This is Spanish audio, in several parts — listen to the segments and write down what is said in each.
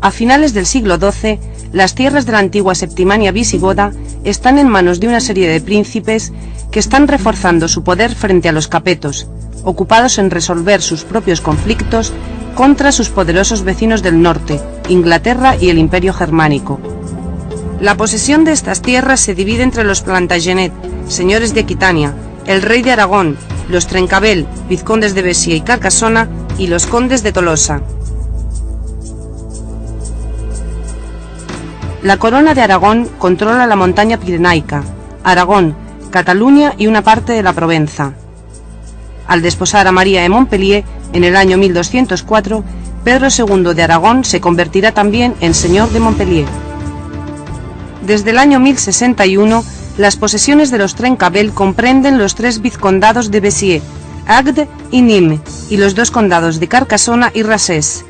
A finales del siglo XII, las tierras de la antigua Septimania visigoda están en manos de una serie de príncipes que están reforzando su poder frente a los capetos, ocupados en resolver sus propios conflictos contra sus poderosos vecinos del norte, Inglaterra y el Imperio Germánico. La posesión de estas tierras se divide entre los Plantagenet, señores de Aquitania, el rey de Aragón, los Trencabel, vizcondes de Béziers y Carcassona, y los condes de Tolosa. La corona de Aragón controla la montaña pirenaica, Aragón, Cataluña y una parte de la Provenza. Al desposar a María de Montpellier en el año 1204, Pedro II de Aragón se convertirá también en señor de Montpellier. Desde el año 1061, las posesiones de los Trencabel comprenden los 3 vizcondados de Béziers, Agde y Nîmes, y los 2 condados de Carcassona y Rassés.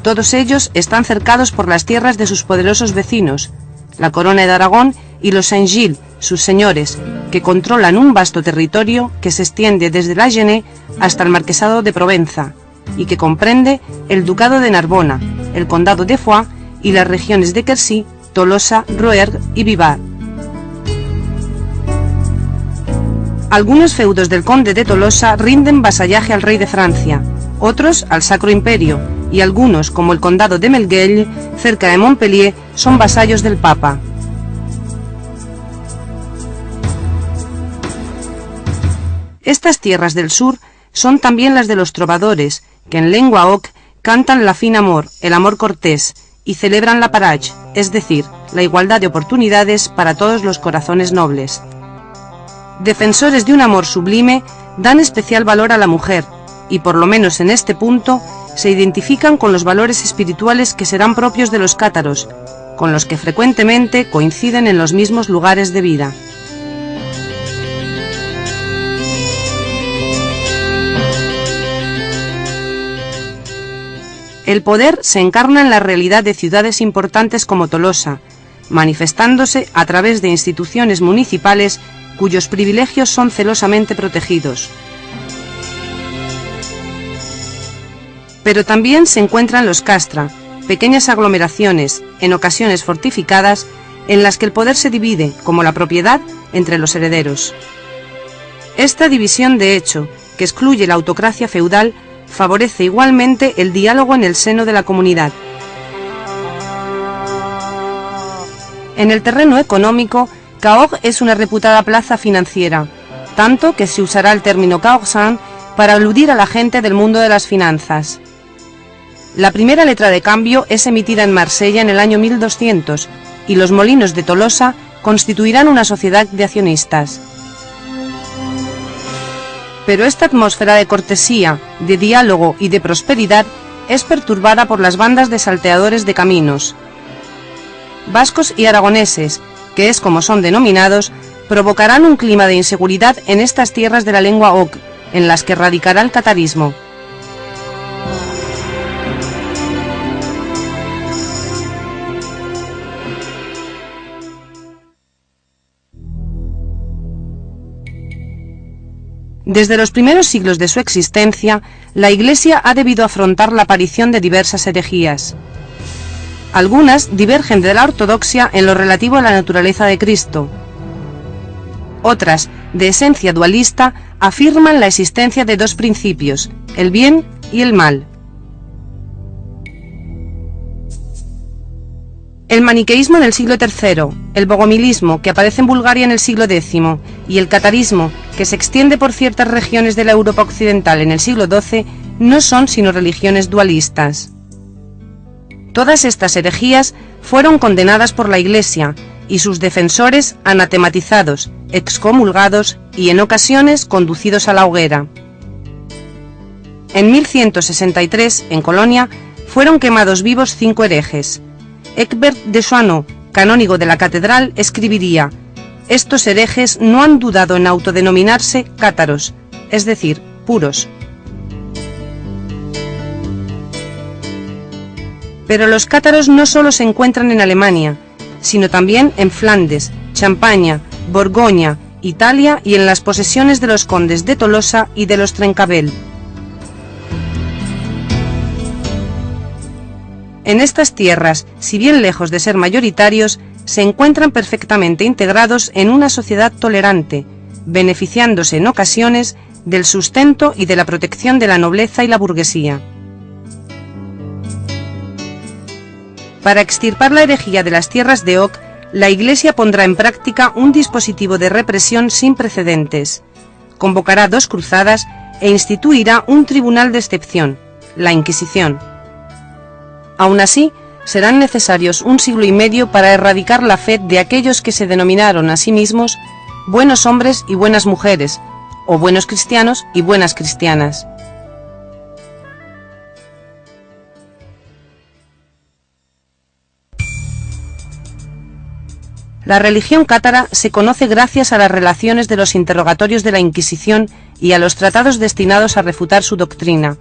Todos ellos están cercados por las tierras de sus poderosos vecinos, la corona de Aragón y los Saint-Gilles, sus señores, que controlan un vasto territorio que se extiende desde la Genée hasta el marquesado de Provenza, y que comprende el ducado de Narbona, el condado de Foix y las regiones de Quercy, Tolosa, Rouergue y Vivar. Algunos feudos del conde de Tolosa rinden vasallaje al rey de Francia, otros al Sacro Imperio, y algunos, como el condado de Melgueil, cerca de Montpellier, son vasallos del Papa. Estas tierras del sur son también las de los trovadores, que en lengua oc cantan la fin amor, el amor cortés, y celebran la parage, es decir, la igualdad de oportunidades para todos los corazones nobles. Defensores de un amor sublime, dan especial valor a la mujer, y por lo menos en este punto, se identifican con los valores espirituales que serán propios de los cátaros, con los que frecuentemente coinciden en los mismos lugares de vida. El poder se encarna en la realidad de ciudades importantes como Tolosa, manifestándose a través de instituciones municipales cuyos privilegios son celosamente protegidos. Pero también se encuentran los castra, pequeñas aglomeraciones, en ocasiones fortificadas, en las que el poder se divide, como la propiedad, entre los herederos. Esta división de hecho, que excluye la autocracia feudal, favorece igualmente el diálogo en el seno de la comunidad. En el terreno económico, Cahors es una reputada plaza financiera, tanto que se usará el término caorsan para aludir a la gente del mundo de las finanzas. La primera letra de cambio es emitida en Marsella en el año 1200 y los molinos de Tolosa constituirán una sociedad de accionistas. Pero esta atmósfera de cortesía, de diálogo y de prosperidad es perturbada por las bandas de salteadores de caminos. Vascos y aragoneses, que es como son denominados, provocarán un clima de inseguridad en estas tierras de la lengua oc, en las que radicará el catarismo. Desde los primeros siglos de su existencia, la Iglesia ha debido afrontar la aparición de diversas herejías. Algunas divergen de la ortodoxia en lo relativo a la naturaleza de Cristo. Otras, de esencia dualista, afirman la existencia de 2 principios, el bien y el mal. El maniqueísmo del siglo III, el bogomilismo, que aparece en Bulgaria en el siglo X, y el catarismo, que se extiende por ciertas regiones de la Europa occidental en el siglo XII, no son sino religiones dualistas. Todas estas herejías fueron condenadas por la Iglesia, y sus defensores anatematizados, excomulgados y en ocasiones conducidos a la hoguera. En 1163, en Colonia, fueron quemados vivos 5 herejes. Egbert de Soissons, canónigo de la catedral, escribiría: estos herejes no han dudado en autodenominarse cátaros, es decir, puros. Pero los cátaros no solo se encuentran en Alemania, sino también en Flandes, Champaña, Borgoña Italia y en las posesiones de los condes de Tolosa y de los Trencabel. En estas tierras, si bien lejos de ser mayoritarios, se encuentran perfectamente integrados en una sociedad tolerante, beneficiándose en ocasiones del sustento y de la protección de la nobleza y la burguesía. Para extirpar la herejía de las tierras de Oc, la Iglesia pondrá en práctica un dispositivo de represión sin precedentes, convocará 2 cruzadas e instituirá un tribunal de excepción, la Inquisición. Aún así, serán necesarios 1 siglo y medio para erradicar la fe de aquellos que se denominaron a sí mismos buenos hombres y buenas mujeres, o buenos cristianos y buenas cristianas. La religión cátara se conoce gracias a las relaciones de los interrogatorios de la Inquisición y a los tratados destinados a refutar su doctrina.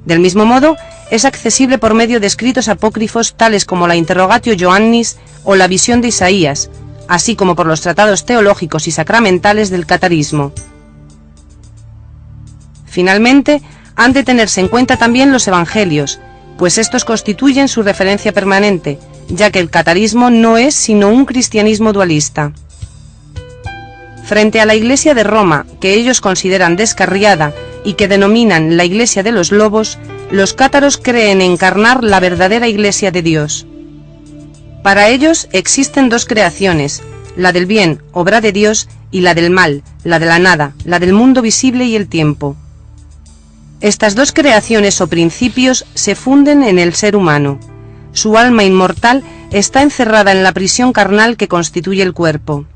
Del mismo modo, es accesible por medio de escritos apócrifos tales como la Interrogatio Joannis o la Visión de Isaías, así como por los tratados teológicos y sacramentales del catarismo. Finalmente, han de tenerse en cuenta también los evangelios, pues estos constituyen su referencia permanente, ya que el catarismo no es sino un cristianismo dualista. Frente a la Iglesia de Roma, que ellos consideran descarriada y que denominan la Iglesia de los Lobos, los cátaros creen encarnar la verdadera Iglesia de Dios. Para ellos existen 2 creaciones, la del bien, obra de Dios, y la del mal, la de la nada, la del mundo visible y el tiempo. Estas 2 creaciones o principios se funden en el ser humano. Su alma inmortal está encerrada en la prisión carnal que constituye el cuerpo.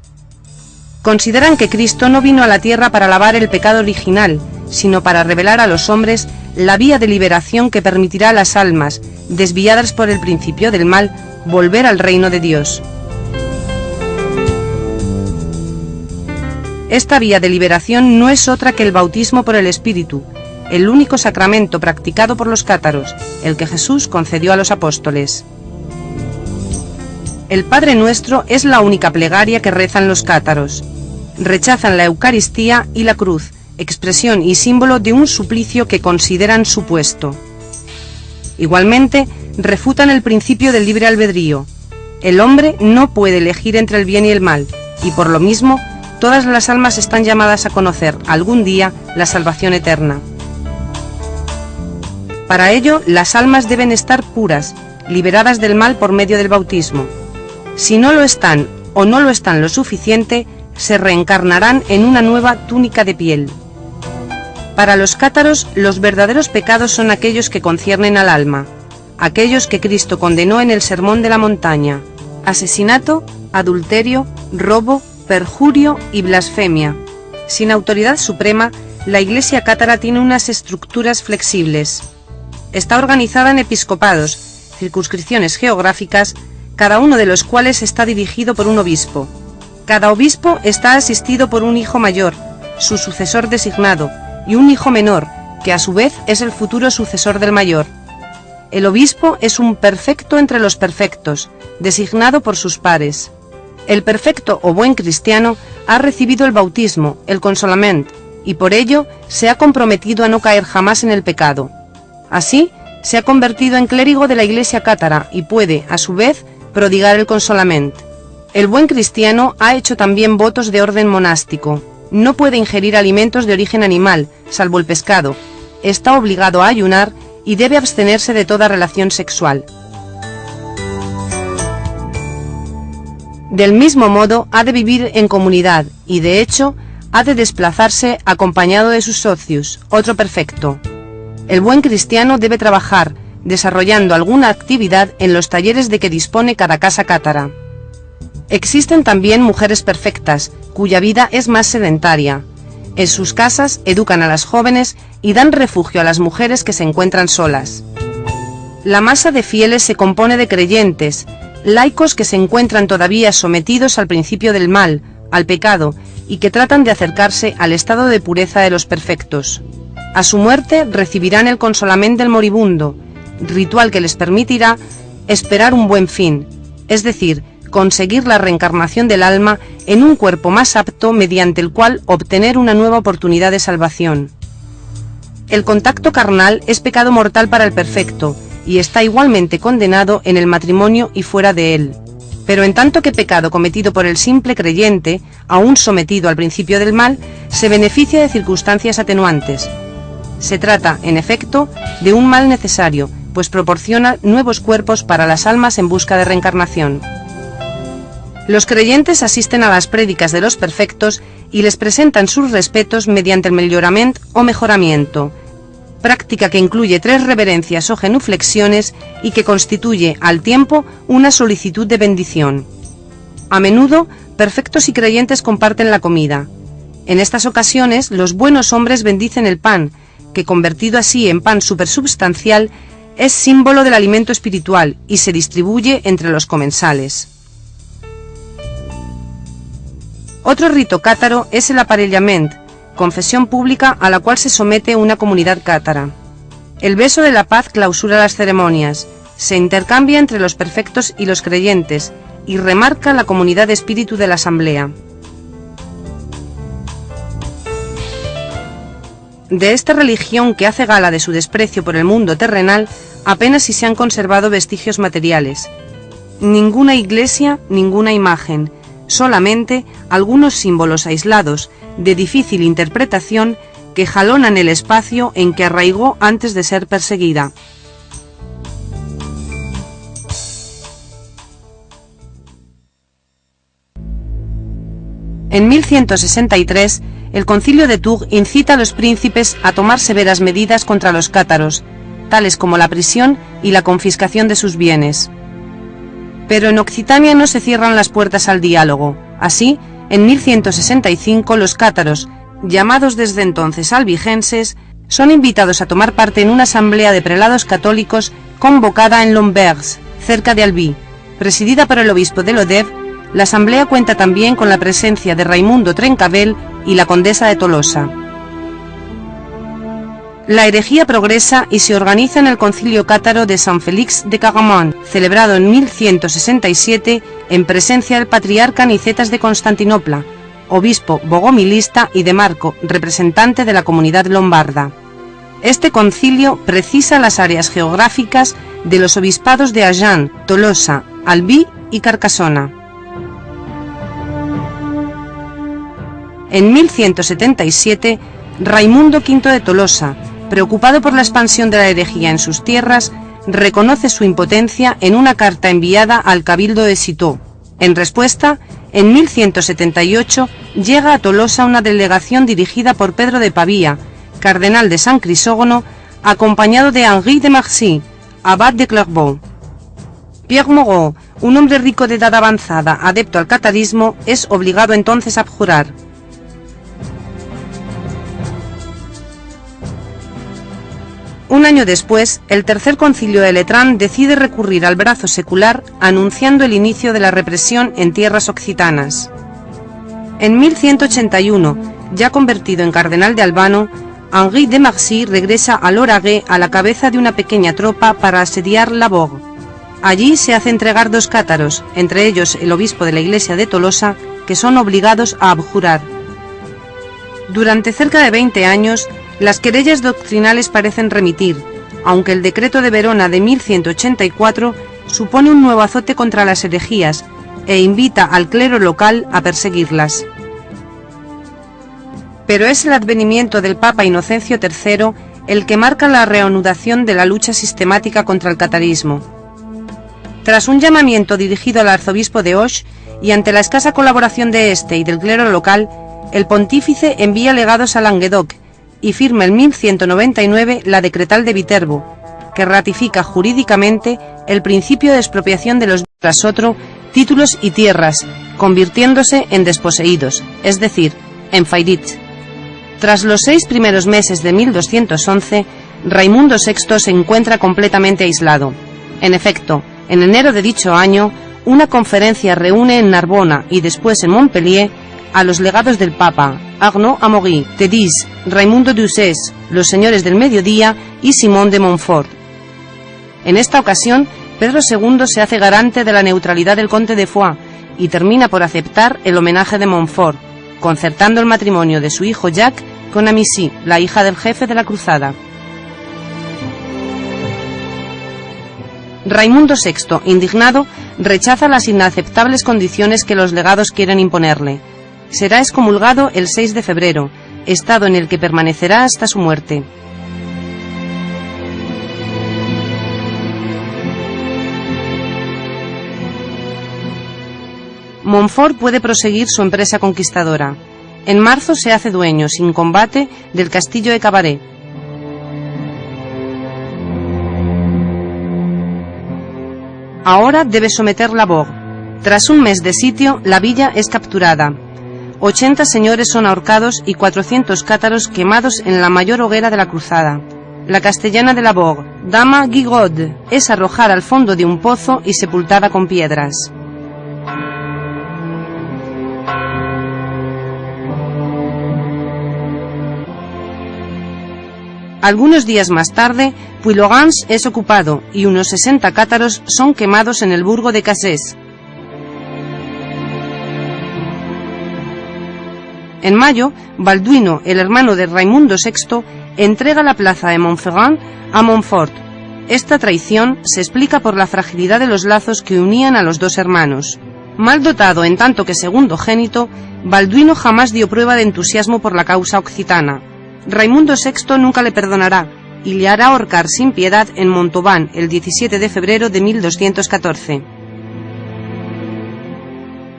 Consideran que Cristo no vino a la tierra para lavar el pecado original, sino para revelar a los hombres la vía de liberación que permitirá a las almas, desviadas por el principio del mal, volver al reino de Dios. Esta vía de liberación no es otra que el bautismo por el Espíritu, el único sacramento practicado por los cátaros, el que Jesús concedió a los apóstoles. El Padre Nuestro es la única plegaria que rezan los cátaros. Rechazan la Eucaristía y la cruz, expresión y símbolo de un suplicio que consideran supuesto. Igualmente, refutan el principio del libre albedrío. El hombre no puede elegir entre el bien y el mal, y por lo mismo, todas las almas están llamadas a conocer algún día la salvación eterna. Para ello, las almas deben estar puras, liberadas del mal por medio del bautismo. Si no lo están o no lo están lo suficiente, se reencarnarán en una nueva túnica de piel. Para los cátaros, los verdaderos pecados son aquellos que conciernen al alma, aquellos que Cristo condenó en el Sermón de la Montaña: asesinato, adulterio, robo, perjurio y blasfemia. Sin autoridad suprema, la Iglesia cátara tiene unas estructuras flexibles. Está organizada en episcopados, circunscripciones geográficas, cada uno de los cuales está dirigido por un obispo. Cada obispo está asistido por un hijo mayor, su sucesor designado, y un hijo menor, que a su vez es el futuro sucesor del mayor. El obispo es un perfecto entre los perfectos, designado por sus pares. El perfecto o buen cristiano ha recibido el bautismo, el consolament, y por ello se ha comprometido a no caer jamás en el pecado. Así, se ha convertido en clérigo de la Iglesia cátara y puede, a su vez, prodigar el consolament. El buen cristiano ha hecho también votos de orden monástico. No puede ingerir alimentos de origen animal, salvo el pescado. Está obligado a ayunar y debe abstenerse de toda relación sexual. Del mismo modo, ha de vivir en comunidad y, de hecho, ha de desplazarse acompañado de sus socios, otro perfecto. El buen cristiano debe trabajar, desarrollando alguna actividad en los talleres de que dispone cada casa cátara. Existen también mujeres perfectas, cuya vida es más sedentaria. En sus casas educan a las jóvenes y dan refugio a las mujeres que se encuentran solas. La masa de fieles se compone de creyentes, laicos que se encuentran todavía sometidos al principio del mal, al pecado, y que tratan de acercarse al estado de pureza de los perfectos. A su muerte recibirán el consolament del moribundo, ritual que les permitirá esperar un buen fin, es decir, conseguir la reencarnación del alma en un cuerpo más apto mediante el cual obtener una nueva oportunidad de salvación. El contacto carnal es pecado mortal para el perfecto y está igualmente condenado en el matrimonio y fuera de él. Pero en tanto que pecado cometido por el simple creyente, aún sometido al principio del mal, se beneficia de circunstancias atenuantes. Se trata, en efecto, de un mal necesario, pues proporciona nuevos cuerpos para las almas en busca de reencarnación. Los creyentes asisten a las prédicas de los perfectos y les presentan sus respetos mediante el mellorament o mejoramiento, práctica que incluye 3 reverencias o genuflexiones y que constituye, al tiempo, una solicitud de bendición. A menudo, perfectos y creyentes comparten la comida. En estas ocasiones, los buenos hombres bendicen el pan, que convertido así en pan supersubstancial, es símbolo del alimento espiritual y se distribuye entre los comensales. Otro rito cátaro es el aparellament, confesión pública a la cual se somete una comunidad cátara. El beso de la paz clausura las ceremonias, se intercambia entre los perfectos y los creyentes y remarca la comunidad de espíritu de la asamblea. De esta religión que hace gala de su desprecio por el mundo terrenal, apenas si se han conservado vestigios materiales. Ninguna iglesia, ninguna imagen, solamente algunos símbolos aislados, de difícil interpretación, que jalonan el espacio en que arraigó antes de ser perseguida. En 1163, el Concilio de Tours incita a los príncipes a tomar severas medidas contra los cátaros, tales como la prisión y la confiscación de sus bienes. Pero en Occitania no se cierran las puertas al diálogo. Así, en 1165 los cátaros, llamados desde entonces albigenses, son invitados a tomar parte en una asamblea de prelados católicos convocada en Lombergs, cerca de Albi. Presidida por el obispo de Lodève, la asamblea cuenta también con la presencia de Raimundo Trencavel y la condesa de Tolosa. La herejía progresa y se organiza en el concilio cátaro de San Félix de Caraman, celebrado en 1167 en presencia del patriarca Nicetas de Constantinopla, obispo bogomilista, y de Marco, representante de la comunidad lombarda. Este concilio precisa las áreas geográficas de los obispados de Agen, Tolosa, Albi y Carcassona. En 1177, Raimundo V de Tolosa, preocupado por la expansión de la herejía en sus tierras, reconoce su impotencia en una carta enviada al cabildo de Citeaux. En respuesta, en 1178 llega a Tolosa una delegación dirigida por Pedro de Pavía, cardenal de San Crisógono, acompañado de Henri de Marcy, abad de Clairvaux. Pierre Moreau, un hombre rico de edad avanzada, adepto al catarismo, es obligado entonces a abjurar. Un año después, el Tercer Concilio de Letrán decide recurrir al brazo secular, anunciando el inicio de la represión en tierras occitanas. En 1181, ya convertido en cardenal de Albano, Henri de Marcy regresa a Lauragais a la cabeza de una pequeña tropa para asediar La Bourg. Allí se hace entregar 2 cátaros, entre ellos el obispo de la iglesia de Tolosa, que son obligados a abjurar. Durante cerca de 20 años, las querellas doctrinales parecen remitir, aunque el decreto de Verona de 1184 supone un nuevo azote contra las herejías e invita al clero local a perseguirlas. Pero es el advenimiento del Papa Inocencio III el que marca la reanudación de la lucha sistemática contra el catarismo. Tras un llamamiento dirigido al arzobispo de Auch y ante la escasa colaboración de este y del clero local, el pontífice envía legados a Languedoc y firma en 1199 la Decretal de Viterbo, que ratifica jurídicamente el principio de expropiación de los tras otro títulos y tierras, convirtiéndose en desposeídos, es decir, en faillits. Tras los 6 primeros meses de 1211, Raimundo VI se encuentra completamente aislado. En efecto, en enero de dicho año, una conferencia reúne en Narbona y después en Montpellier a los legados del Papa, Arnaud Amaury, Thedis, Raimundo d'Uzès, los señores del Mediodía y Simón de Montfort. En esta ocasión, Pedro II se hace garante de la neutralidad del conde de Foix y termina por aceptar el homenaje de Montfort, concertando el matrimonio de su hijo Jacques con Amicie, la hija del jefe de la cruzada. Raimundo VI, indignado, rechaza las inaceptables condiciones que los legados quieren imponerle. Será excomulgado el 6 de febrero, estado en el que permanecerá hasta su muerte. Montfort puede proseguir su empresa conquistadora. En marzo se hace dueño, sin combate, del castillo de Cabaret. Ahora debe someter la Bourg. Tras un mes de sitio, la villa es capturada. 80 señores son ahorcados y 400 cátaros quemados en la mayor hoguera de la cruzada. La castellana de la Bourg, Dama Guigaud, es arrojada al fondo de un pozo y sepultada con piedras. Algunos días más tarde, Puylaurens es ocupado y unos 60 cátaros son quemados en el burgo de Cassés. En mayo, Balduino, el hermano de Raimundo VI, entrega la plaza de Montferrand a Montfort. Esta traición se explica por la fragilidad de los lazos que unían a los dos hermanos. Mal dotado en tanto que segundogénito, Balduino jamás dio prueba de entusiasmo por la causa occitana. Raimundo VI nunca le perdonará y le hará ahorcar sin piedad en Montauban el 17 de febrero de 1214.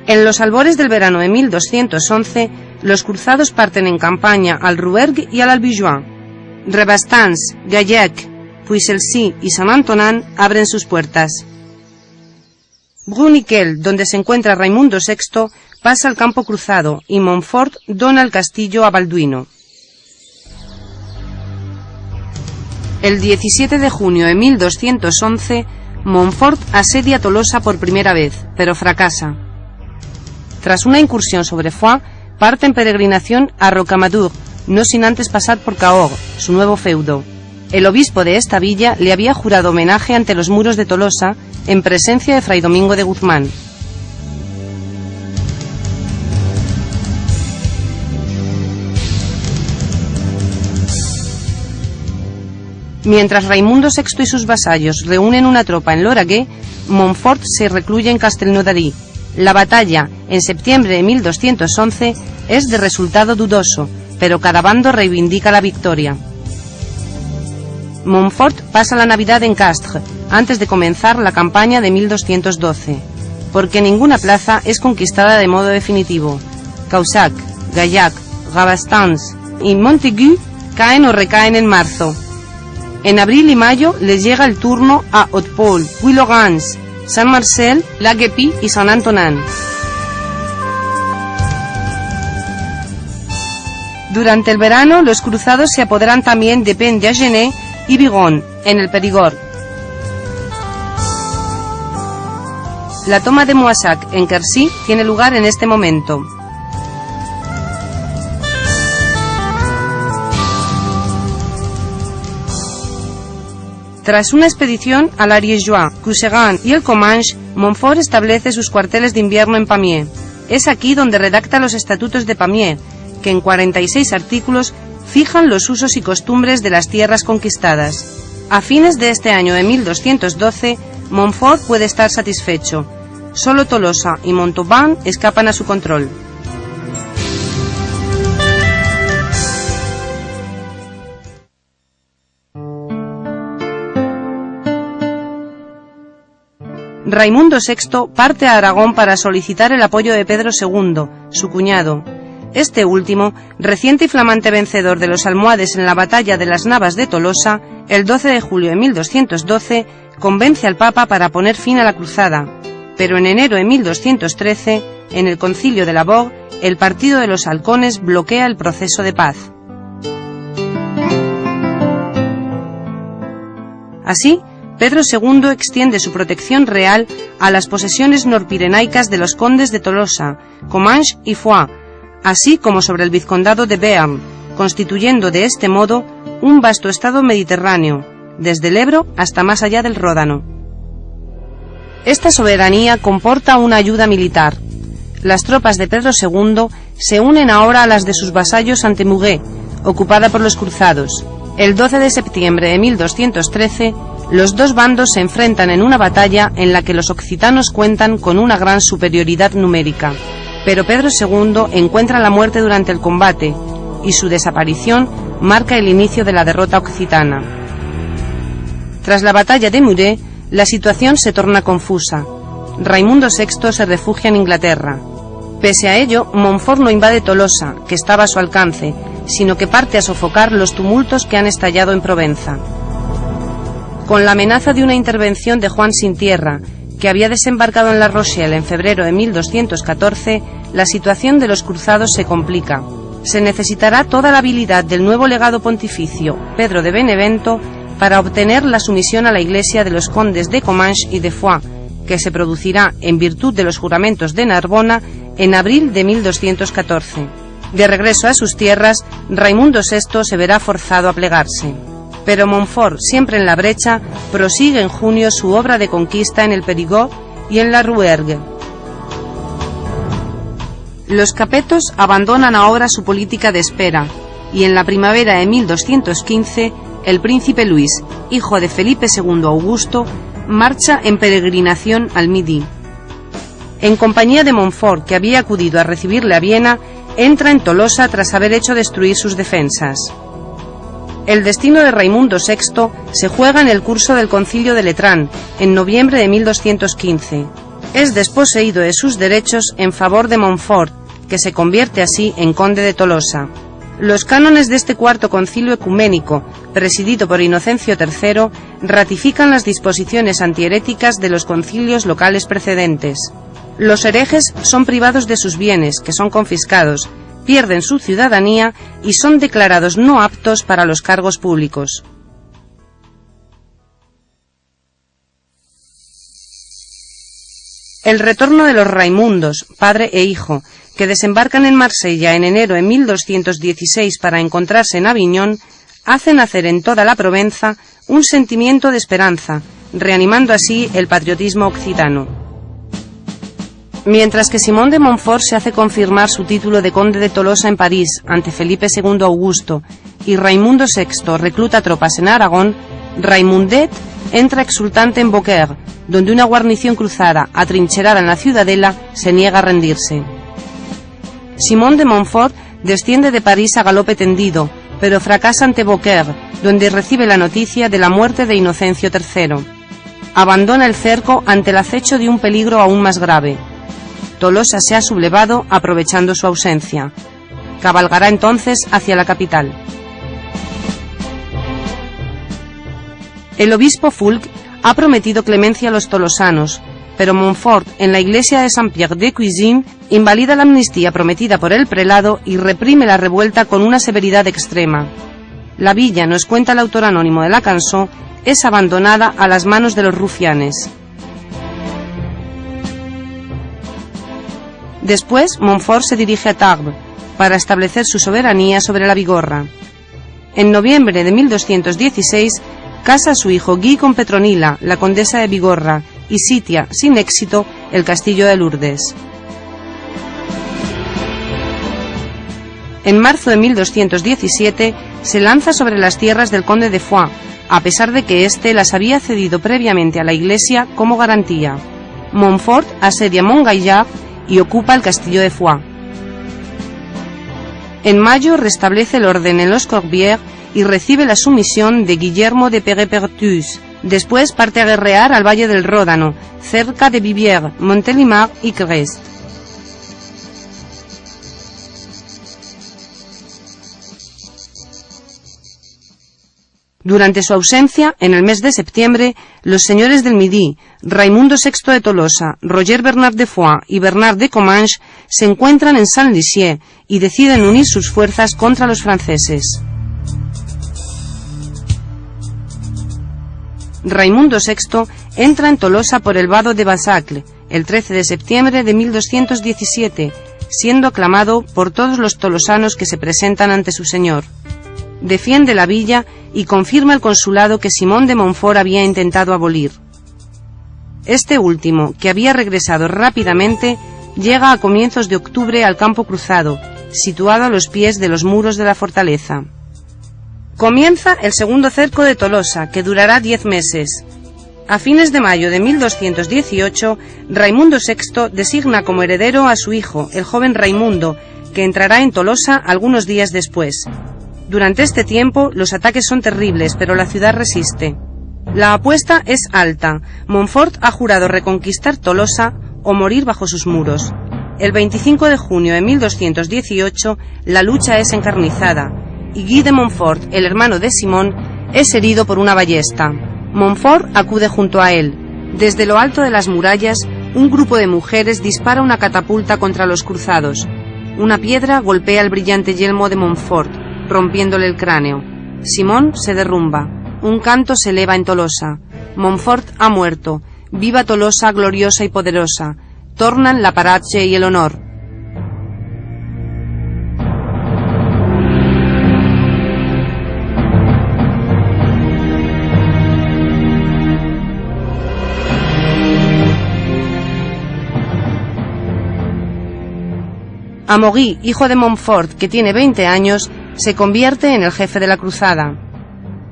En los albores del verano de 1211, los cruzados parten en campaña al Rouergue y al Albigeois. Rebastans, Gaillac, Puiselcy y Saint-Antonin abren sus puertas. Bruniquel, donde se encuentra Raimundo VI, pasa al campo cruzado y Montfort dona el castillo a Balduino. El 17 de junio de 1211, Montfort asedia Tolosa por primera vez, pero fracasa. Tras una incursión sobre Foix, parte en peregrinación a Rocamadour, no sin antes pasar por Cahors, su nuevo feudo. El obispo de esta villa le había jurado homenaje ante los muros de Tolosa, en presencia de Fray Domingo de Guzmán. Mientras Raimundo VI y sus vasallos reúnen una tropa en Lauragais, Montfort se recluye en Castelnaudary. La batalla, en septiembre de 1211, es de resultado dudoso, pero cada bando reivindica la victoria. Montfort pasa la Navidad en Castres, antes de comenzar la campaña de 1212, porque ninguna plaza es conquistada de modo definitivo. Caussac, Gaillac, Rabastens y Montaigu caen o recaen en marzo. En abril y mayo les llega el turno a Hautpoul, Puylaurens, Saint-Marcel, La Guépie y Saint-Antonin. Durante el verano, los cruzados se apoderan también de Penn-d'Agenais y Bigon, en el Perigord. La toma de Moissac, en Quercy, tiene lugar en este momento. Tras una expedición al Ariégeois, Couserans y el Comminges, Montfort establece sus cuarteles de invierno en Pamiers. Es aquí donde redacta los estatutos de Pamiers, que en 46 artículos fijan los usos y costumbres de las tierras conquistadas. A fines de este año de 1212, Montfort puede estar satisfecho. Solo Tolosa y Montauban escapan a su control. Raimundo VI parte a Aragón para solicitar el apoyo de Pedro II, su cuñado. Este último, reciente y flamante vencedor de los almohades en la batalla de las Navas de Tolosa, el 12 de julio de 1212, convence al Papa para poner fin a la cruzada. Pero en enero de 1213, en el concilio de la Bourg, el partido de los halcones bloquea el proceso de paz. Así, Pedro II extiende su protección real a las posesiones norpirenaicas de los condes de Tolosa, Comminges y Foix, así como sobre el vizcondado de Béarn, constituyendo de este modo un vasto estado mediterráneo, desde el Ebro hasta más allá del Ródano. Esta soberanía comporta una ayuda militar. Las tropas de Pedro II se unen ahora a las de sus vasallos ante Muret, ocupada por los cruzados. El 12 de septiembre de 1213, los dos bandos se enfrentan en una batalla en la que los occitanos cuentan con una gran superioridad numérica. Pero Pedro II encuentra la muerte durante el combate, y su desaparición marca el inicio de la derrota occitana. Tras la batalla de Muret, la situación se torna confusa. Raimundo VI se refugia en Inglaterra. Pese a ello, Montfort no invade Tolosa, que estaba a su alcance, sino que parte a sofocar los tumultos que han estallado en Provenza. Con la amenaza de una intervención de Juan sin Tierra, que había desembarcado en La Rochelle en febrero de 1214, la situación de los cruzados se complica. Se necesitará toda la habilidad del nuevo legado pontificio, Pedro de Benevento, para obtener la sumisión a la Iglesia de los condes de Comminges y de Foix, que se producirá en virtud de los juramentos de Narbona en abril de 1214. De regreso a sus tierras, Raimundo VI se verá forzado a plegarse. Pero Montfort, siempre en la brecha, prosigue en junio su obra de conquista en el Périgord y en la Rouergue. Los capetos abandonan ahora su política de espera, y en la primavera de 1215, el príncipe Luis, hijo de Felipe II Augusto, marcha en peregrinación al Midi. En compañía de Montfort, que había acudido a recibirle a Viena, entra en Tolosa tras haber hecho destruir sus defensas. El destino de Raimundo VI se juega en el curso del Concilio de Letrán, en noviembre de 1215. Es desposeído de sus derechos en favor de Montfort, que se convierte así en conde de Tolosa. Los cánones de este cuarto concilio ecuménico, presidido por Inocencio III, ratifican las disposiciones antiheréticas de los concilios locales precedentes. Los herejes son privados de sus bienes, que son confiscados, pierden su ciudadanía y son declarados no aptos para los cargos públicos. El retorno de los Raimundos, padre e hijo, que desembarcan en Marsella en enero de 1216 para encontrarse en Aviñón, hace nacer en toda la Provenza un sentimiento de esperanza, reanimando así el patriotismo occitano. Mientras que Simón de Montfort se hace confirmar su título de conde de Tolosa en París ante Felipe II Augusto y Raimundo VI recluta tropas en Aragón, Raimundet entra exultante en Beaucaire, donde una guarnición cruzada, atrincherada en la ciudadela, se niega a rendirse. Simón de Montfort desciende de París a galope tendido, pero fracasa ante Beaucaire, donde recibe la noticia de la muerte de Inocencio III. Abandona el cerco ante el acecho de un peligro aún más grave. Tolosa se ha sublevado aprovechando su ausencia. Cabalgará entonces hacia la capital. El obispo Fulk ha prometido clemencia a los tolosanos, pero Montfort, en la iglesia de Saint-Pierre-de-Cuisine, invalida la amnistía prometida por el prelado y reprime la revuelta con una severidad extrema. La villa, nos cuenta el autor anónimo de la canción, es abandonada a las manos de los rufianes. Después, Montfort se dirige a Tarbes para establecer su soberanía sobre la Bigorra. En noviembre de 1216, casa a su hijo Guy con Petronila, la condesa de Bigorra, y sitia, sin éxito, el castillo de Lourdes. En marzo de 1217 se lanza sobre las tierras del conde de Foix, a pesar de que éste las había cedido previamente a la iglesia como garantía. Montfort asedia Montgaillard y ocupa el castillo de Foix. En mayo restablece el orden en los Corbières y recibe la sumisión de Guillermo de Pérepertus. Después parte a guerrear al valle del Ródano, cerca de Viviers, Montélimar y Crest. Durante su ausencia, en el mes de septiembre, los señores del Midi, Raimundo VI de Tolosa, Roger Bernard de Foix y Bernard de Comminges, se encuentran en Saint-Lizier y deciden unir sus fuerzas contra los franceses. Raimundo VI entra en Tolosa por el vado de Basacle, el 13 de septiembre de 1217, siendo aclamado por todos los tolosanos que se presentan ante su señor. Defiende la villa y confirma el consulado que Simón de Montfort había intentado abolir. Este último, que había regresado rápidamente, llega a comienzos de octubre al campo cruzado, situado a los pies de los muros de la fortaleza. Comienza el segundo cerco de Tolosa, que durará 10 meses. A fines de mayo de 1218, Raimundo VI designa como heredero a su hijo, el joven Raimundo, que entrará en Tolosa algunos días después. Durante este tiempo, los ataques son terribles, pero la ciudad resiste. La apuesta es alta. Montfort ha jurado reconquistar Tolosa o morir bajo sus muros. El 25 de junio de 1218, la lucha es encarnizada, y Guy de Montfort, el hermano de Simón, es herido por una ballesta. Montfort acude junto a él. Desde lo alto de las murallas, un grupo de mujeres dispara una catapulta contra los cruzados. Una piedra golpea el brillante yelmo de Montfort, rompiéndole el cráneo. Simón se derrumba. Un canto se eleva en Tolosa. Montfort ha muerto. Viva Tolosa gloriosa y poderosa. Tornan la pace y el honor. Amaury, hijo de Montfort, que tiene 20 años, se convierte en el jefe de la cruzada.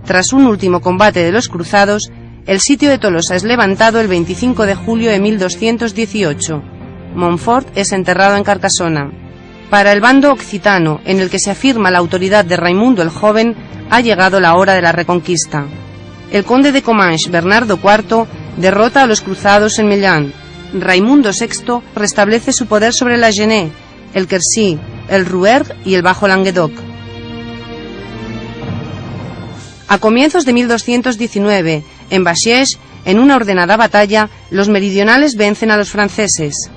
Tras un último combate de los cruzados, el sitio de Tolosa es levantado el 25 de julio de 1218. Montfort es enterrado en Carcassona. Para el bando occitano, en el que se afirma la autoridad de Raimundo el Joven, ha llegado la hora de la reconquista. El conde de Comminges, Bernardo IV, derrota a los cruzados en Meylan. Raimundo VI restablece su poder sobre la Genée, el Quercy, el Rouergue y el Bajo Languedoc. A comienzos de 1219, en Bachiège, en una ordenada batalla, los meridionales vencen a los franceses.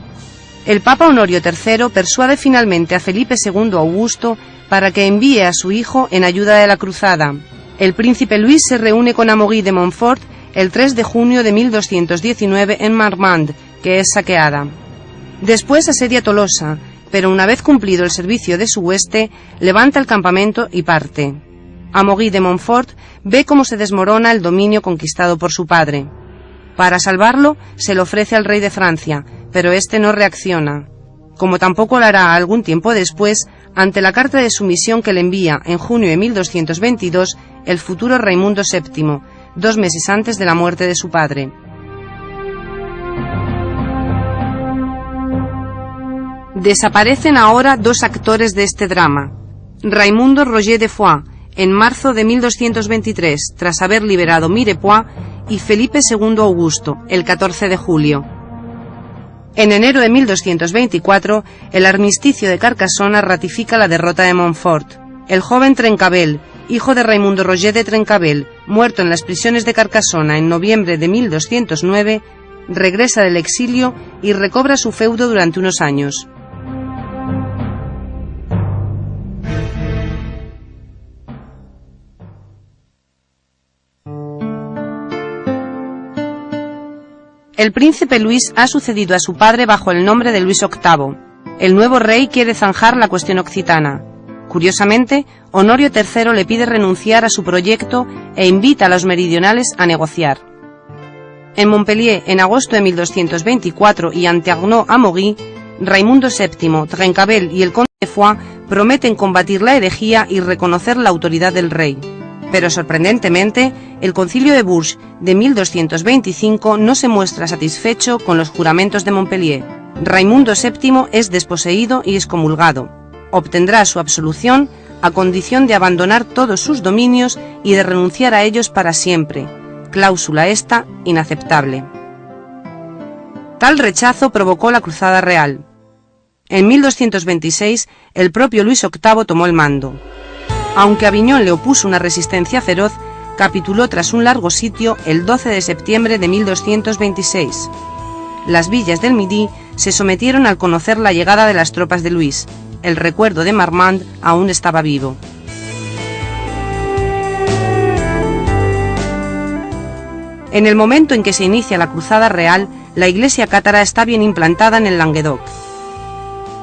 El Papa Honorio III persuade finalmente a Felipe II Augusto para que envíe a su hijo en ayuda de la cruzada. El príncipe Luis se reúne con Amaury de Montfort el 3 de junio de 1219 en Marmande, que es saqueada. Después asedia Tolosa, pero una vez cumplido el servicio de su hueste, levanta el campamento y parte. Amaury de Montfort ve cómo se desmorona el dominio conquistado por su padre. Para salvarlo, se lo ofrece al rey de Francia, pero este no reacciona, como tampoco lo hará algún tiempo después ante la carta de sumisión que le envía en junio de 1222 el futuro Raimundo VII, 2 meses antes de la muerte de su padre. Desaparecen ahora 2 actores de este drama. Raimundo Roger de Foix, en marzo de 1223, tras haber liberado Mirepoix, y Felipe II Augusto, el 14 de julio. En enero de 1224, el armisticio de Carcassona ratifica la derrota de Montfort. El joven Trencavel, hijo de Raimundo Roger de Trencavel, muerto en las prisiones de Carcassona en noviembre de 1209, regresa del exilio y recobra su feudo durante unos años. El príncipe Luis ha sucedido a su padre bajo el nombre de Luis VIII. El nuevo rey quiere zanjar la cuestión occitana. Curiosamente, Honorio III le pide renunciar a su proyecto e invita a los meridionales a negociar. En Montpellier, en agosto de 1224, y ante Arnaud-Amaury, Raimundo VII, Trencavel y el conde de Foix prometen combatir la herejía y reconocer la autoridad del rey. Pero sorprendentemente, el Concilio de Bourges de 1225 no se muestra satisfecho con los juramentos de Montpellier. Raimundo VII es desposeído y excomulgado. Obtendrá su absolución a condición de abandonar todos sus dominios y de renunciar a ellos para siempre, cláusula esta inaceptable. Tal rechazo provocó la Cruzada Real. En 1226, el propio Luis VIII tomó el mando. Aunque Aviñón le opuso una resistencia feroz, capituló tras un largo sitio el 12 de septiembre de 1226. Las villas del Midi se sometieron al conocer la llegada de las tropas de Luis. El recuerdo de Marmande aún estaba vivo. En el momento en que se inicia la Cruzada Real, la iglesia cátara está bien implantada en el Languedoc.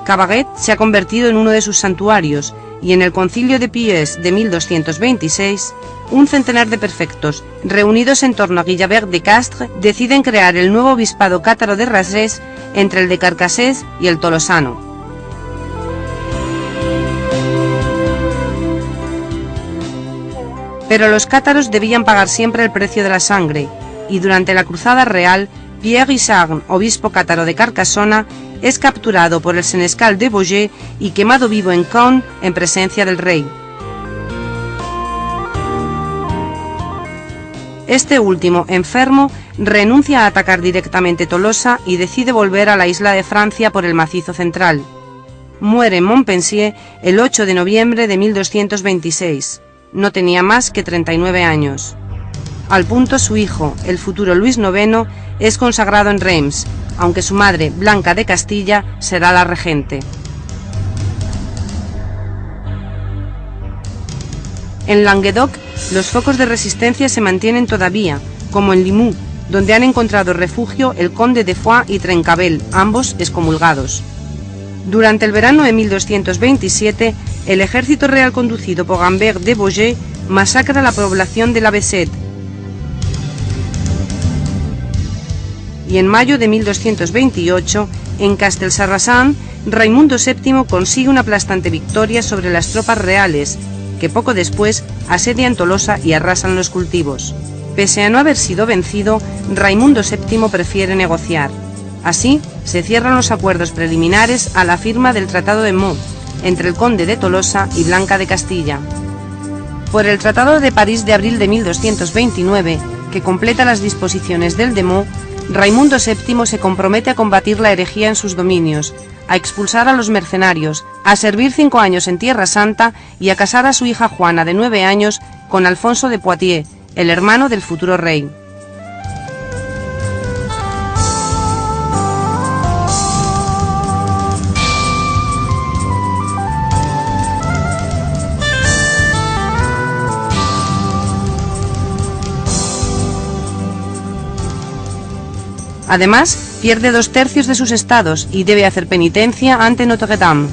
Cavaret se ha convertido en uno de sus santuarios, y en el Concilio de Pies de 1226, un centenar de perfectos, reunidos en torno a Guillabert de Castres, deciden crear el nuevo obispado cátaro de Rasés entre el de Carcassés y el tolosano. Pero los cátaros debían pagar siempre el precio de la sangre, y durante la Cruzada Real, Pierre Isarn, obispo cátaro de Carcassona, es capturado por el senescal de Beaujeu y quemado vivo en Caen en presencia del rey. Este último, enfermo, renuncia a atacar directamente Tolosa y decide volver a la isla de Francia por el macizo central. Muere en Montpensier el 8 de noviembre de 1226. No tenía más que 39 años. Al punto su hijo, el futuro Luis IX, es consagrado en Reims, aunque su madre, Blanca de Castilla, será la regente. En Languedoc, los focos de resistencia se mantienen todavía, como en Limoux, donde han encontrado refugio el conde de Foix y Trencabel, ambos excomulgados. Durante el verano de 1227, el ejército real conducido por Humbert de Beaujeu masacra la población de la Bessette. Y en mayo de 1228, en Castelsarrasin, Raimundo VII consigue una aplastante victoria sobre las tropas reales, que poco después asedian Tolosa y arrasan los cultivos. Pese a no haber sido vencido, Raimundo VII prefiere negociar. Así, se cierran los acuerdos preliminares a la firma del Tratado de Meaux, entre el conde de Tolosa y Blanca de Castilla. Por el Tratado de París de abril de 1229, que completa las disposiciones del de Meaux, Raimundo VII se compromete a combatir la herejía en sus dominios, a expulsar a los mercenarios, a servir 5 años en Tierra Santa y a casar a su hija Juana, de 9 años, con Alfonso de Poitiers, el hermano del futuro rey. Además, pierde 2/3 de sus estados y debe hacer penitencia ante Notre Dame.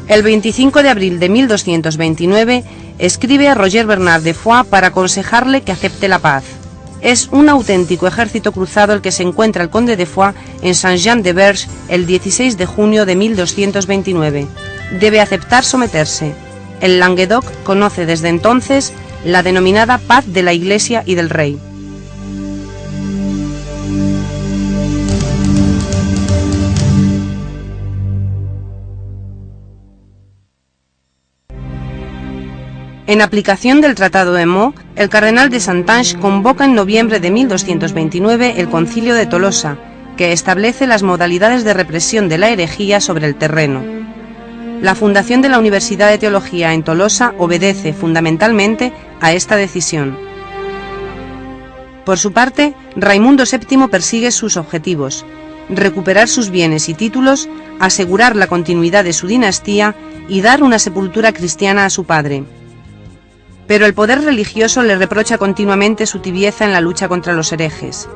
El 25 de abril de 1229 escribe a Roger Bernard de Foix para aconsejarle que acepte la paz. Es un auténtico ejército cruzado el que se encuentra el conde de Foix en Saint-Jean-de-Verge el 16 de junio de 1229. Debe aceptar someterse. El Languedoc conoce desde entonces la denominada paz de la Iglesia y del rey. En aplicación del Tratado de Meaux, el cardenal de Santange convoca en noviembre de 1229 el Concilio de Tolosa, que establece las modalidades de represión de la herejía sobre el terreno. La fundación de la Universidad de Teología en Tolosa obedece fundamentalmente a esta decisión. Por su parte, Raimundo VII persigue sus objetivos: recuperar sus bienes y títulos, asegurar la continuidad de su dinastía y dar una sepultura cristiana a su padre. Pero el poder religioso le reprocha continuamente su tibieza en la lucha contra los herejes.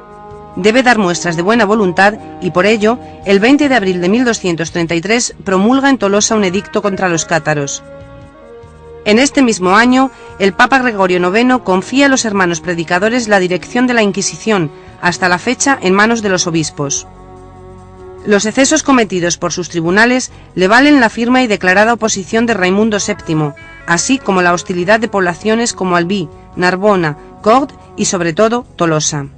Debe dar muestras de buena voluntad y por ello, el 20 de abril de 1233 promulga en Tolosa un edicto contra los cátaros. En este mismo año, el Papa Gregorio IX confía a los hermanos predicadores la dirección de la Inquisición, hasta la fecha en manos de los obispos. Los excesos cometidos por sus tribunales le valen la firme y declarada oposición de Raimundo VII, así como la hostilidad de poblaciones como Albi, Narbona, Cordes y sobre todo Tolosa.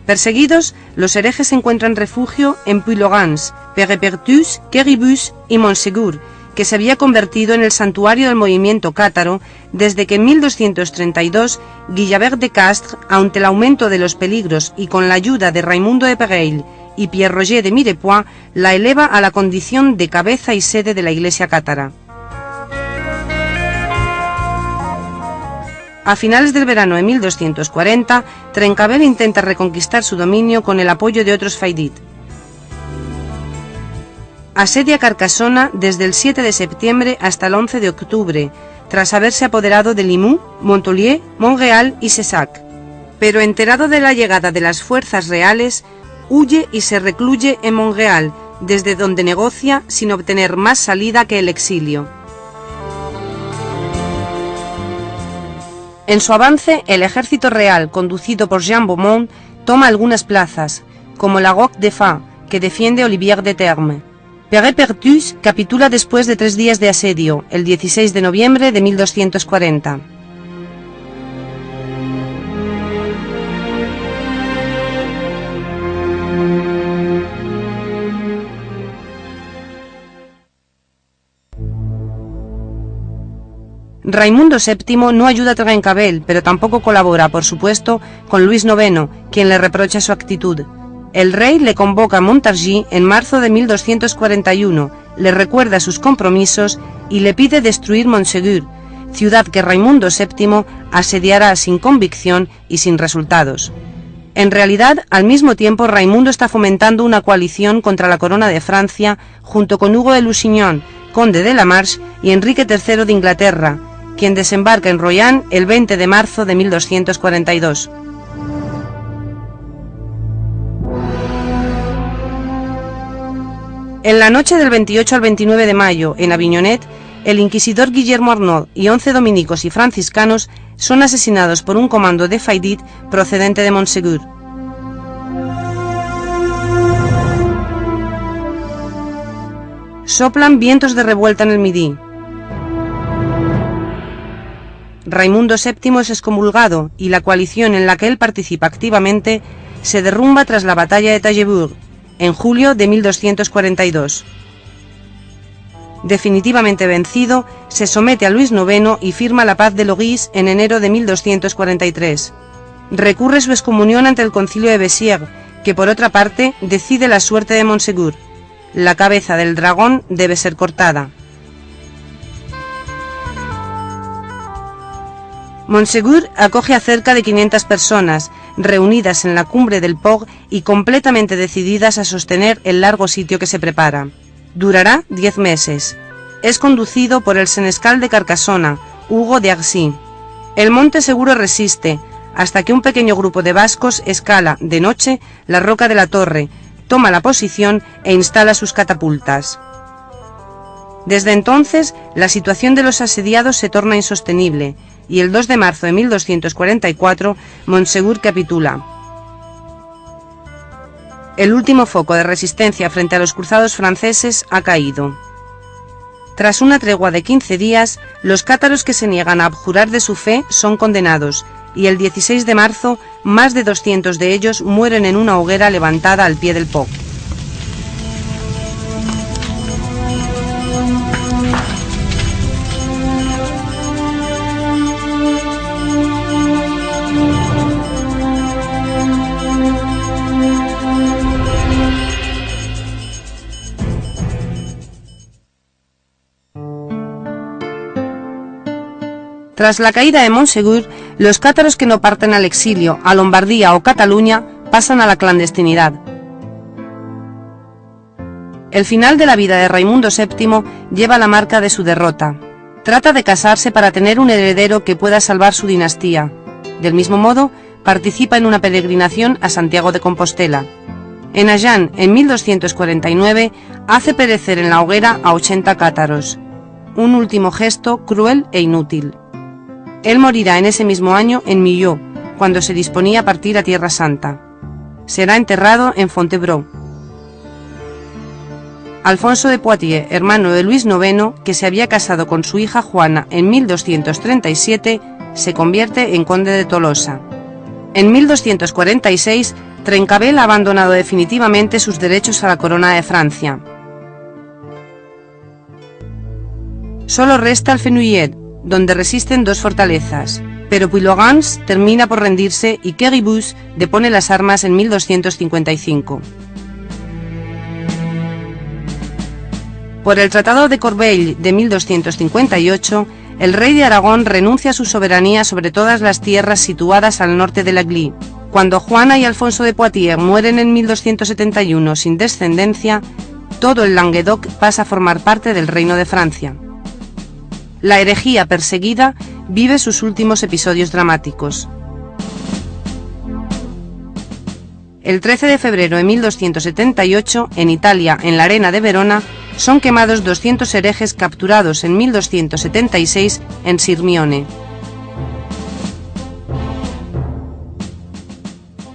Perseguidos, los herejes encuentran refugio en Puylaurens, Pérepertus, Quéribus y Montségur, que se había convertido en el santuario del movimiento cátaro desde que en 1232 Guillabert de Castres, ante el aumento de los peligros y con la ayuda de Raimundo de Péreil y Pierre Roger de Mirepoix, la eleva a la condición de cabeza y sede de la Iglesia cátara. A finales del verano de 1240, Trencabel intenta reconquistar su dominio con el apoyo de otros faidit. Asedia Carcassona desde el 7 de septiembre hasta el 11 de octubre, tras haberse apoderado de Limoux, Montpellier, Montréal y Cessac. Pero enterado de la llegada de las fuerzas reales, huye y se recluye en Montréal, desde donde negocia sin obtener más salida que el exilio. En su avance, el ejército real, conducido por Jean Beaumont, toma algunas plazas, como la Roque de Fa, que defiende Olivier de Terme. Perret-Perthus capitula después de 3 días de asedio, el 16 de noviembre de 1240. Raimundo VII no ayuda a Trencavel, pero tampoco colabora, por supuesto, con Luis IX, quien le reprocha su actitud. El rey le convoca a Montargis en marzo de 1241, le recuerda sus compromisos y le pide destruir Montségur, ciudad que Raimundo VII asediará sin convicción y sin resultados. En realidad, al mismo tiempo, Raimundo está fomentando una coalición contra la corona de Francia junto con Hugo de Lusignan, conde de la Marche, y Enrique III de Inglaterra, quien desembarca en Royan el 20 de marzo de 1242. En la noche del 28 al 29 de mayo, en Avignonet, el inquisidor Guillermo Arnaud y 11 dominicos y franciscanos son asesinados por un comando de Faidit procedente de Montségur. Soplan vientos de revuelta en el Midi. Raimundo VII es excomulgado y la coalición en la que él participa activamente se derrumba tras la batalla de Taillebourg, en julio de 1242. Definitivamente vencido, se somete a Luis IX y firma la paz de Logis en enero de 1243. Recurre su excomunión ante el concilio de Béziers, que por otra parte decide la suerte de Montségur. La cabeza del dragón debe ser cortada. Montségur acoge a cerca de 500 personas, reunidas en la cumbre del Port y completamente decididas a sostener el largo sitio que se prepara. Durará 10 meses. Es conducido por el senescal de Carcassona, Hugo de Arcy. El monte seguro resiste, hasta que un pequeño grupo de vascos escala, de noche, la roca de la torre, toma la posición e instala sus catapultas. Desde entonces, la situación de los asediados se torna insostenible, y el 2 de marzo de 1244, Montségur capitula. El último foco de resistencia frente a los cruzados franceses ha caído. Tras una tregua de 15 días, los cátaros que se niegan a abjurar de su fe son condenados, y el 16 de marzo, más de 200 de ellos mueren en una hoguera levantada al pie del Po. Tras la caída de Montségur, los cátaros que no parten al exilio, a Lombardía o Cataluña, pasan a la clandestinidad. El final de la vida de Raimundo VII lleva la marca de su derrota. Trata de casarse para tener un heredero que pueda salvar su dinastía. Del mismo modo, participa en una peregrinación a Santiago de Compostela. En Agen, en 1249, hace perecer en la hoguera a 80 cátaros. Un último gesto cruel e inútil. Él morirá en ese mismo año en Millau, cuando se disponía a partir a Tierra Santa. Será enterrado en Fontevraud. Alfonso de Poitiers, hermano de Luis IX, que se había casado con su hija Juana en 1237, se convierte en conde de Tolosa. En 1246, Trencavel ha abandonado definitivamente sus derechos a la corona de Francia. Solo resta el Fenouillet, donde resisten 2 fortalezas, pero Puylaurens termina por rendirse y Quéribus depone las armas en 1255. Por el Tratado de Corbeil de 1258, el rey de Aragón renuncia a su soberanía sobre todas las tierras situadas al norte de la Glie. Cuando Juana y Alfonso de Poitiers mueren en 1271 sin descendencia, todo el Languedoc pasa a formar parte del Reino de Francia. La herejía perseguida vive sus últimos episodios dramáticos. El 13 de febrero de 1278, en Italia, en la arena de Verona, son quemados 200 herejes capturados en 1276 en Sirmione.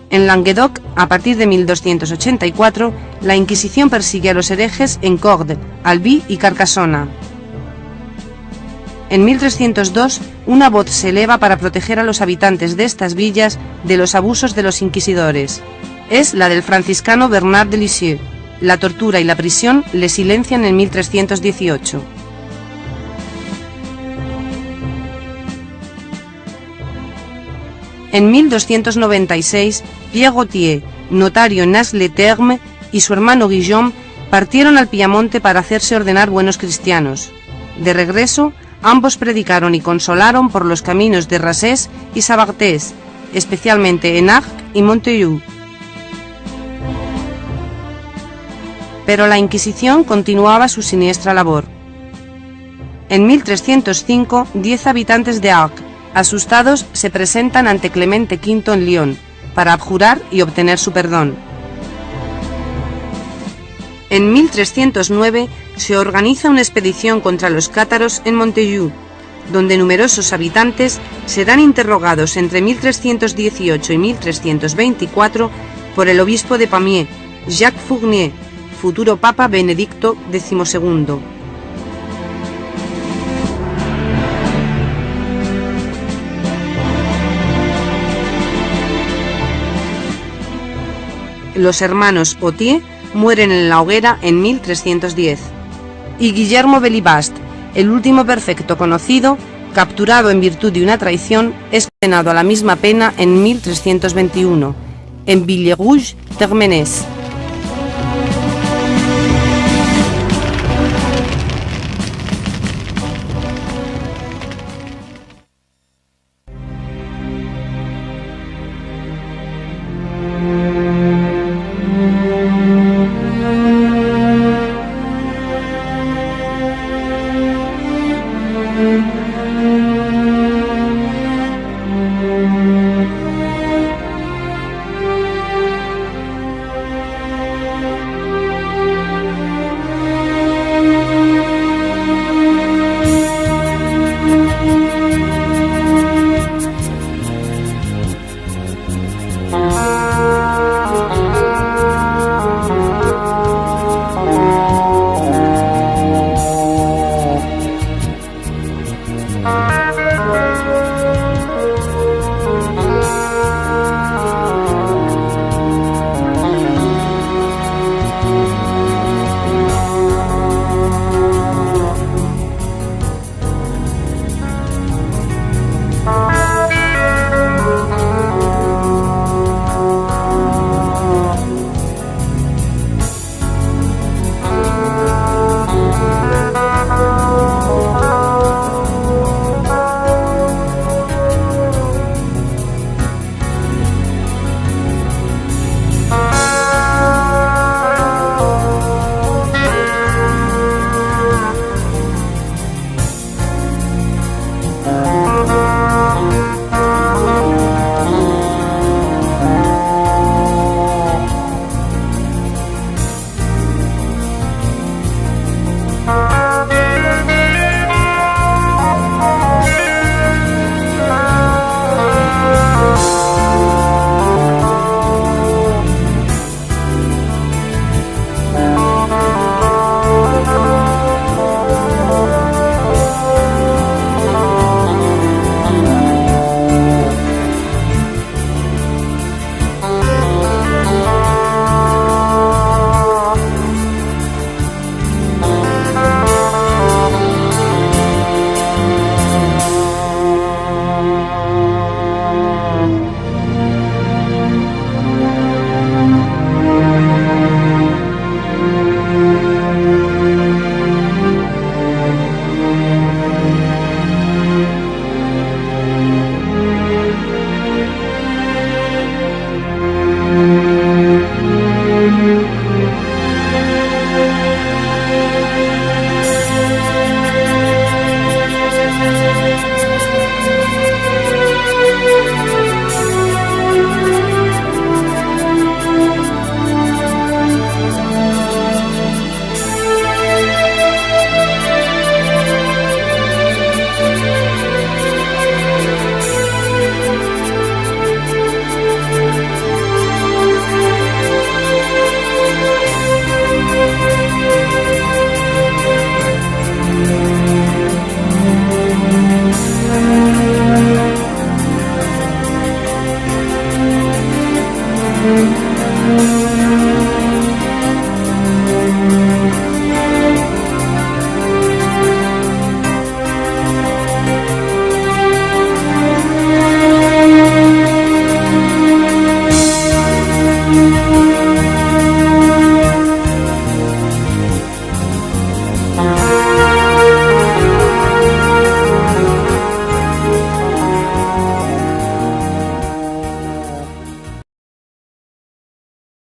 En Languedoc, a partir de 1284, la Inquisición persigue a los herejes en Cordes, Albi y Carcassona. En 1302, una voz se eleva para proteger a los habitantes de estas villas de los abusos de los inquisidores. Es la del franciscano Bernard de Lisieux. La tortura y la prisión le silencian en 1318. En 1296, Pierre Gautier, notario en Nas-le-Terme, y su hermano Guillaume partieron al Piamonte para hacerse ordenar buenos cristianos. De regreso, ambos predicaron y consolaron por los caminos de Rassés y Sabartés, especialmente en Arques y Montaigu. Pero la Inquisición continuaba su siniestra labor. En 1305, 10 habitantes de Arques, asustados, se presentan ante Clemente V en Lyon, para abjurar y obtener su perdón. En 1309 se organiza una expedición contra los cátaros en Montaigu, donde numerosos habitantes serán interrogados entre 1318 y 1324 por el obispo de Pamiers, Jacques Fournier, futuro Papa Benedicto XII. Los hermanos Autier mueren en la hoguera en 1310. Y Guillermo Belibast, el último perfecto conocido, capturado en virtud de una traición, es condenado a la misma pena en 1321, en Villerouge-Termenès.